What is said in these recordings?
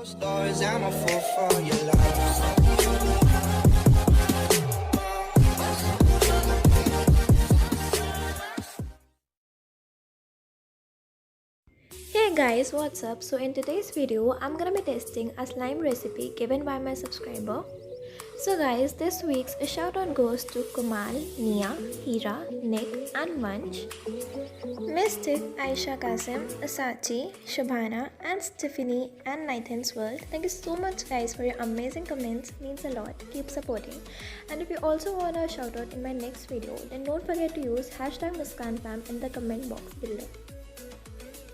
Stories, I'm a fool for your love. Hey guys, what's up? So in today's video, I'm gonna be testing a slime recipe given by my subscriber. So guys, this week's shout out goes to Kumal, Nia, Hira, Nick and Vansh, Mystic, Aisha Kasim, Sachi, Shabhana and Stephanie and Nathan's World. Thank you so much guys for your amazing comments, means a lot. Keep supporting. And if you also want a shout out in my next video, then don't forget to use hashtag Muskaan in the comment box below.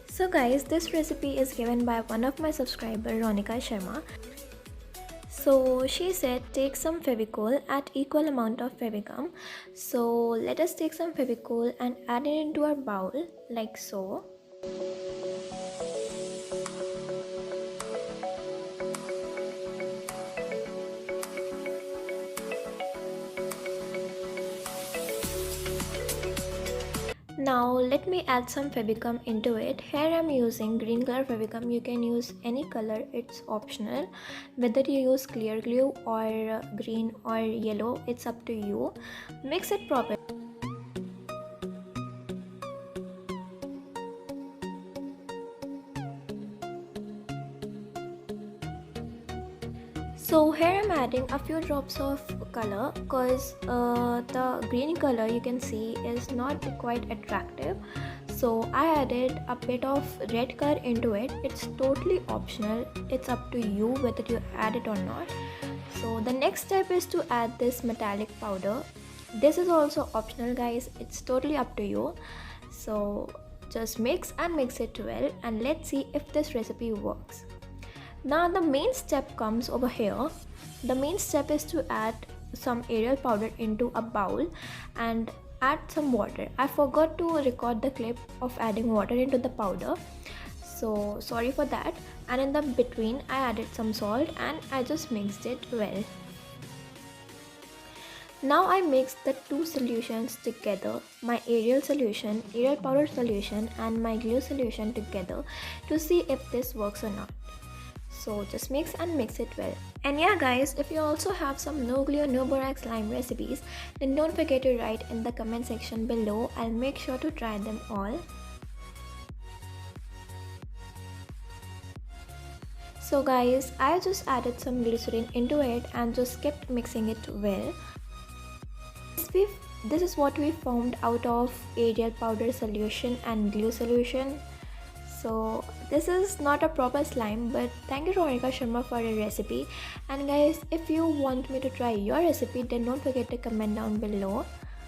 So guys, this recipe is given by one of my subscriber Ronika Sharma. So she said take some Fevicol, add equal amount of Fevicum. So let us take some Fevicol and add it into our bowl like so. Now let me add some Fevicum into it. Here I'm using green color Fevicum. You can use any color, it's optional. Whether you use clear glue or green or yellow, it's up to you. Mix it properly. So here I'm adding a few drops of color because the green color you can see is not quite attractive. So I added a bit of red color into it. It's totally optional. It's up to you whether you add it or not. So the next step is to add this metallic powder. This is also optional guys. It's totally up to you. So just mix and mix it well and let's see if this recipe works. Now the main step comes over here. The main step is to add some Ariel powder into a bowl and add some water. I forgot to record the clip of adding water into the powder, so sorry for that. And in the between I added some salt and I just mixed it well. Now I mixed the two solutions together, my Ariel solution, Ariel powder solution and my glue solution together to see if this works or not. So just mix and mix it well. And yeah guys, if you also have some no glue, no borax slime recipes, then don't forget to write in the comment section below. I'll make sure to try them all. So guys, I just added some glycerin into it and just kept mixing it well. This is what we found out of Ariel powder solution and glue solution. So this is not a proper slime, but thank you Ronika Sharma for your recipe. And guys, if you want me to try your recipe, then don't forget to comment down below.